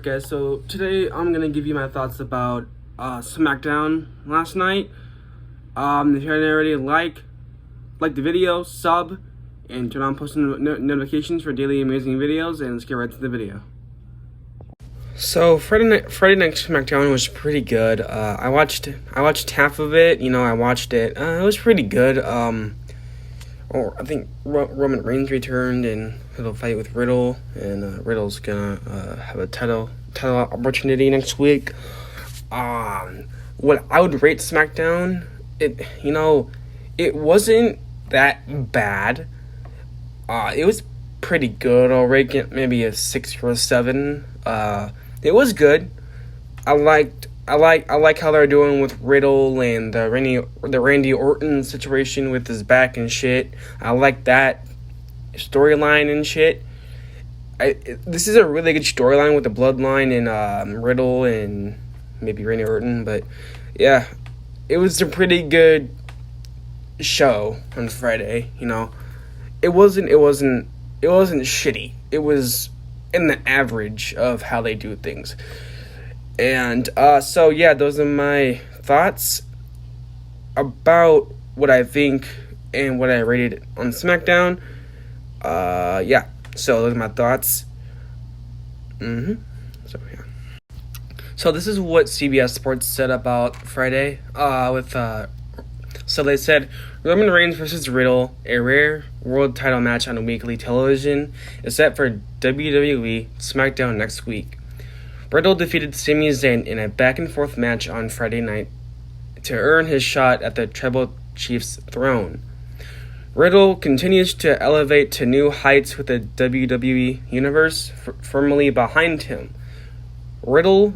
Okay, so today I'm gonna give you my thoughts about SmackDown last night. If you haven't already, like the video, sub, and turn on post notifications for daily amazing videos. And let's get right to the video. So Friday night SmackDown was pretty good. I watched half of it. I watched it. It was pretty good. I think Roman Reigns returned and he'll fight with Riddle, and Riddle's gonna have a title opportunity next week. What I would rate SmackDown, it wasn't that bad. It was pretty good. I'll rate it maybe a 6 or a 7. It was good. I like how they're doing with Riddle and the Randy Orton situation with his back and shit. I like that storyline and shit. This is a really good storyline with the bloodline and Riddle and maybe Randy Orton. But yeah, it was a pretty good show on Friday. It wasn't shitty. It was in the average of how they do things. And so yeah, those are my thoughts about what I think and what I rated on SmackDown. Yeah, so those are my thoughts. So yeah. So this is what CBS Sports said about Friday. So they said Roman Reigns versus Riddle, a rare world title match on weekly television, is set for WWE SmackDown next week. Riddle defeated Sami Zayn in a back-and-forth match on Friday night to earn his shot at the Tribal Chief's throne. Riddle continues to elevate to new heights with the WWE Universe firmly behind him. Riddle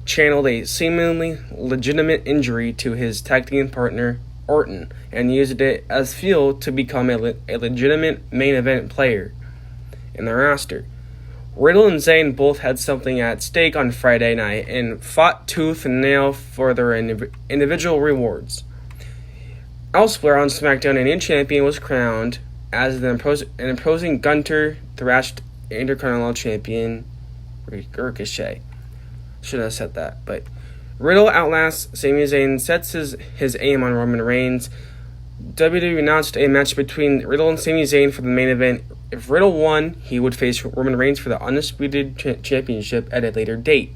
channeled a seemingly legitimate injury to his tag team partner, Orton, and used it as fuel to become a legitimate main event player in the roster. Riddle and Zayn both had something at stake on Friday night and fought tooth and nail for their individual rewards. Elsewhere on SmackDown, a new champion was crowned as an imposing Gunter thrashed Intercontinental Champion Ricochet. Should have said that, but Riddle outlasts Sami Zayn, sets his aim on Roman Reigns. WWE announced a match between Riddle and Sami Zayn for the main event. If Riddle won, he would face Roman Reigns for the Undisputed Championship at a later date.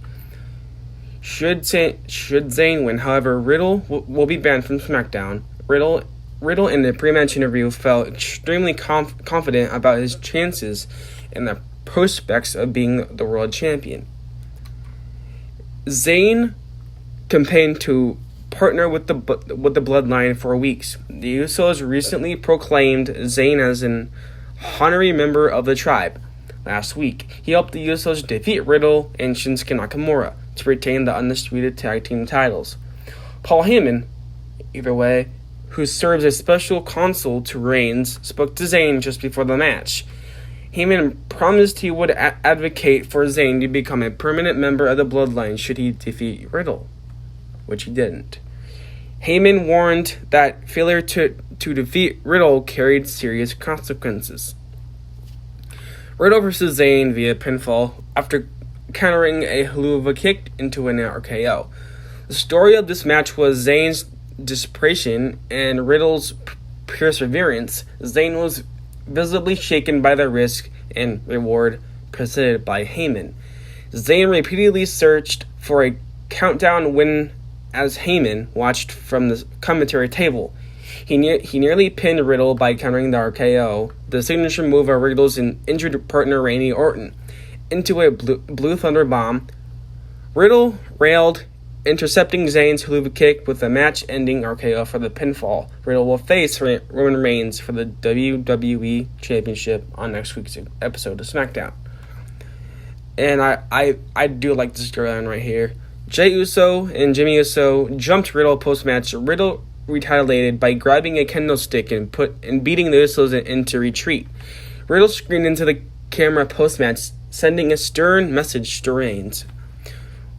Should Zayn win, however, Riddle will be banned from SmackDown. Riddle in the pre-match interview felt extremely confident about his chances and the prospects of being the world champion. Zayn campaigned to partner with the Bloodline for weeks. The Usos recently proclaimed Zayn as an honorary member of the tribe. Last week, he helped the Usos defeat Riddle and Shinsuke Nakamura to retain the undisputed tag team titles. Paul Heyman, either way, who serves as special counsel to Reigns, spoke to Zayn just before the match. Heyman promised he would advocate for Zayn to become a permanent member of the Bloodline should he defeat Riddle, which he didn't. Heyman warned that failure to defeat Riddle carried serious consequences. Riddle versus Zayn via pinfall after countering a Helluva Kick into an RKO. The story of this match was Zayn's desperation and Riddle's perseverance. Zayn was visibly shaken by the risk and reward presented by Heyman. Zayn repeatedly searched for a countdown win as Heyman watched from the commentary table. He nearly pinned Riddle by countering the RKO, the signature move of Riddle's injured partner Randy Orton, into a Blue Thunder Bomb. Riddle railed, intercepting Zayn's Helluva Kick with a match-ending RKO for the pinfall. Riddle will face Roman Reigns for the WWE Championship on next week's episode of SmackDown. And I do like this storyline right here. Jey Uso and Jimmy Uso jumped Riddle post-match. Riddle retaliated by grabbing a kendo stick and beating the Usos into retreat. Riddle screamed into the camera post-match, sending a stern message to Reigns.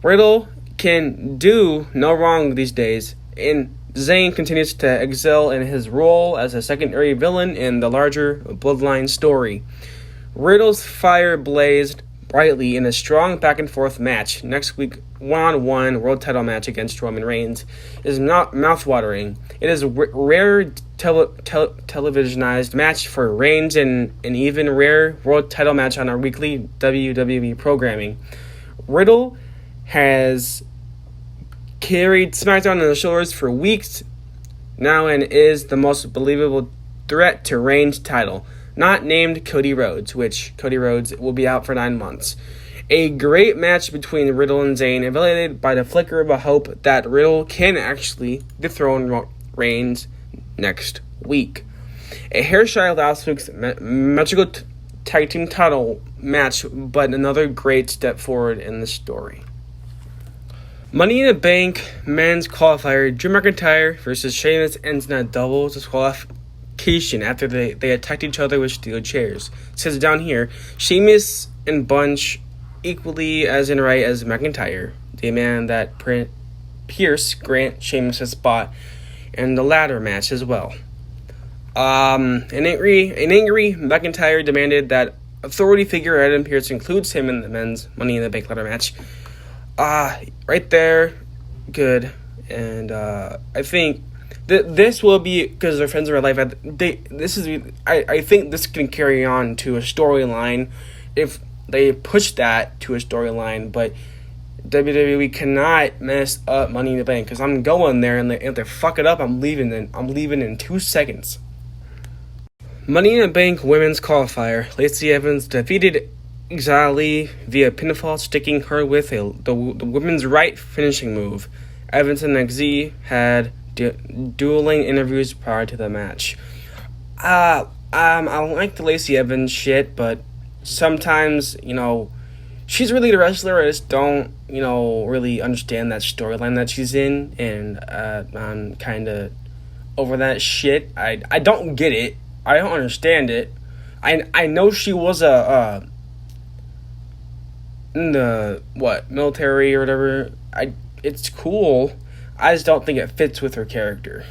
Riddle can do no wrong these days, and Zayn continues to excel in his role as a secondary villain in the larger Bloodline story. Riddle's fire blazed brightly in a strong back-and-forth match. Next week, one-on-one world title match against Roman Reigns is not mouth-watering. It is a rare televisionized match for Reigns and an even rare world title match on our weekly WWE programming. Riddle has carried SmackDown on his shoulders for weeks now and is the most believable threat to Reigns' title, not named Cody Rhodes, which Cody Rhodes will be out for 9 months. A great match between Riddle and Zayn, evaluated by the flicker of a hope that Riddle can actually dethrone Reigns next week. A hair shy of last week's magical tag team title match, but another great step forward in the story. Money in the Bank men's qualifier, Drew McIntyre versus Sheamus ends in a double disqualification after they attacked each other with steel chairs. It says down here, Sheamus and Bunch equally as in right as McIntyre, the man that Pierce grant Sheamus a spot in the ladder match as well. An angry McIntyre demanded that authority figure Adam Pearce includes him in the men's Money in the Bank ladder match. Right there, good. And I think this will be, because they're friends in real life. I think this can carry on to a storyline if they push that to a storyline. But WWE cannot mess up Money in the Bank, because I'm going there, and if they fuck it up, I'm leaving in 2 seconds. Money in the Bank women's qualifier. Lacey Evans defeated Xia Li via pinfall, sticking her with the women's right finishing move. Evans and XZ had dueling interviews prior to the match. I like the Lacey Evans shit, but sometimes, she's really the wrestler. I just don't, really understand that storyline that she's in, and I'm kind of over that shit. I don't get it. I don't understand it. I know she was in the military or whatever. It's cool. I just don't think it fits with her character.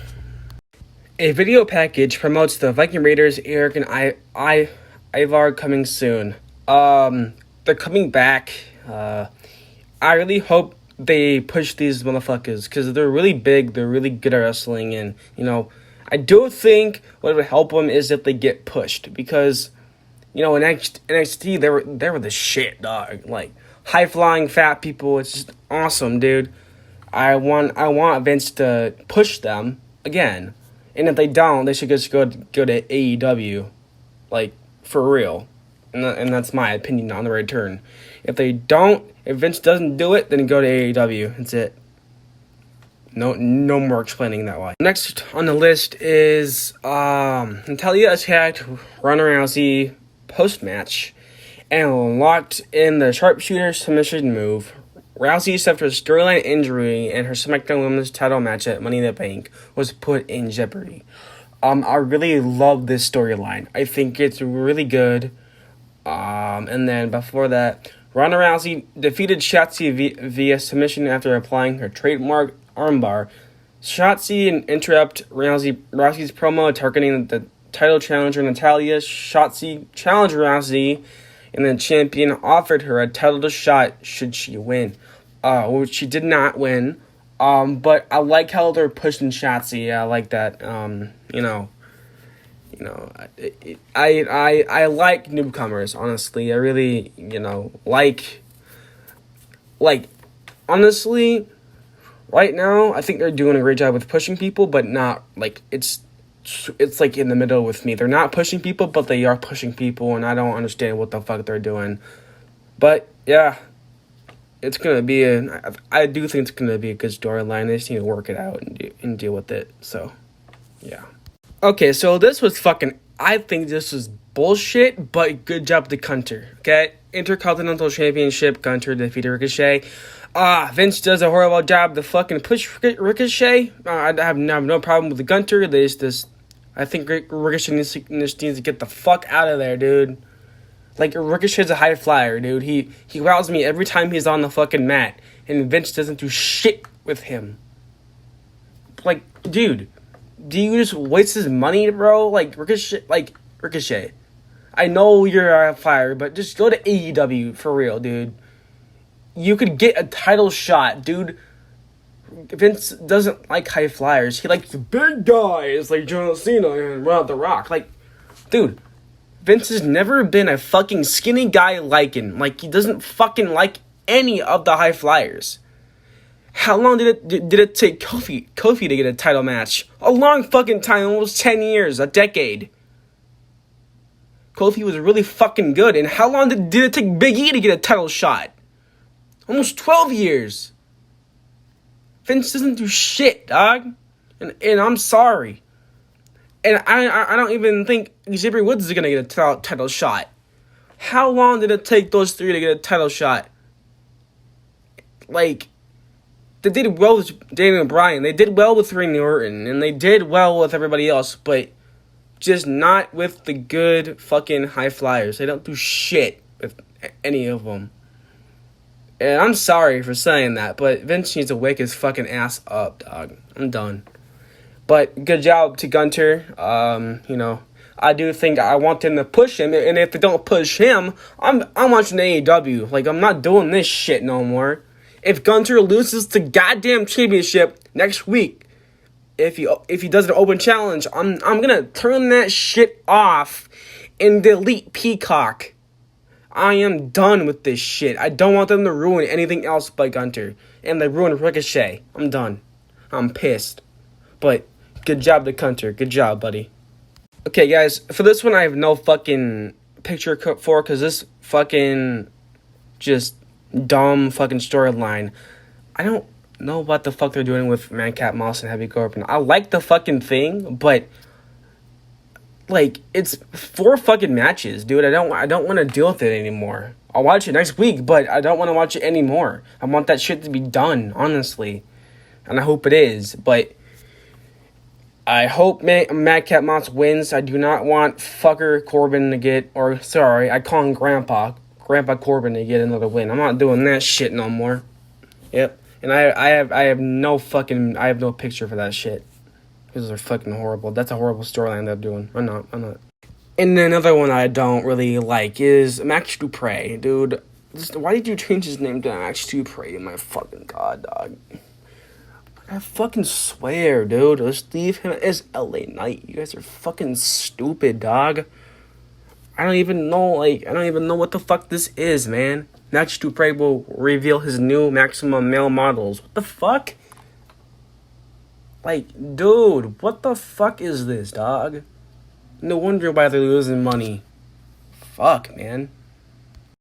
A video package promotes the Viking Raiders, Eric and Ivar coming soon. They're coming back. I really hope they push these motherfuckers, because they're really big. They're really good at wrestling, and I do think what would help them is if they get pushed, because in NXT they were the shit, dog. Like, high flying fat people. It's just awesome, dude. I want Vince to push them again, and if they don't, they should just go to AEW, like, for real. And that's my opinion on the return. If Vince doesn't do it, then go to AEW. That's it. No more explaining that why. Next on the list is Natalya attacked Ronda Rousey post-match and locked in the sharpshooter submission move. Rousey suffered a storyline injury, and her SmackDown Women's title match at Money in the Bank was put in jeopardy. I really love this storyline. I think it's really good. And then before that, Ronda Rousey defeated Shotzi via submission after applying her trademark armbar. Shotzi interrupt Rousey's promo targeting the title challenger Natalya. Shotzi challenged Rousey, and the champion offered her a title shot should she win. Which she did not win. But I like how they're pushing Shotzi. I like that. I like newcomers, honestly. I really, honestly, right now, I think they're doing a great job with pushing people, but not, it's like in the middle with me. They're not pushing people, but they are pushing people, and I don't understand what the fuck they're doing. But, yeah, it's going to be I do think it's going to be a good storyline. They just need to work it out and deal with it, so, yeah. Okay, so this was I think this was bullshit, but good job to Gunter, okay? Intercontinental Championship, Gunter defeated Ricochet. Vince does a horrible job to fucking push Ricochet. I have no problem with the Gunter. I think Ricochet needs to get the fuck out of there, dude. Like, Ricochet's a high flyer, dude. He wows me every time he's on the fucking mat, and Vince doesn't do shit with him. Like, dude, do you just waste his money, bro? Ricochet. I know you're a flyer, but just go to AEW for real, dude. You could get a title shot, dude. Vince doesn't like high flyers. He likes the big guys like John Cena and The Rock. Like, dude, Vince has never been a fucking skinny guy like him. Like, he doesn't fucking like any of the high flyers. How long did it take Kofi to get a title match? A long fucking time, almost 10 years, a decade. Kofi was really fucking good. And how long did it take Big E to get a title shot? Almost 12 years. Vince doesn't do shit, dog. And I'm sorry. And I don't even think Xavier Woods is going to get a title shot. How long did it take those three to get a title shot? Like, they did well with Daniel Bryan. They did well with Randy Orton. And they did well with everybody else. But just not with the good fucking high flyers. They don't do shit with any of them. And I'm sorry for saying that, but Vince needs to wake his fucking ass up, dog. I'm done. But good job to Gunter. I do think I want them to push him, and if they don't push him, I'm watching AEW. Like, I'm not doing this shit no more. If Gunter loses the goddamn championship next week, if he does an open challenge, I'm gonna turn that shit off and delete Peacock. I am done with this shit. I don't want them to ruin anything else by Gunter. And they ruined Ricochet. I'm done. I'm pissed. But good job to Gunter. Good job, buddy. Okay, guys. For this one, I have no fucking picture for, because this fucking just dumb fucking storyline. I don't know what the fuck they're doing with Madcap Moss and Happy Corbin. I like the fucking thing, but like, it's 4 fucking matches, dude. I don't want to deal with it anymore. I'll watch it next week, but I don't want to watch it anymore. I want that shit to be done, honestly. And I hope it is, but I hope Madcap Moss wins. I do not want fucker Corbin to get, or sorry, I call him Grandpa Corbin to get another win. I'm not doing that shit no more. Yep. And I have no picture for that shit. Those are fucking horrible. That's a horrible storyline they're doing. I'm not. And another one I don't really like is Max Dupre. Dude, why did you change his name to Max Dupre? My fucking god, dog. I fucking swear, dude. Let's leave him as LA Knight. You guys are fucking stupid, dog. I don't even know what the fuck this is, man. Max Dupre will reveal his new Maximum Male models. What the fuck? Like, dude, what the fuck is this, dog? No wonder why they're losing money. Fuck, man.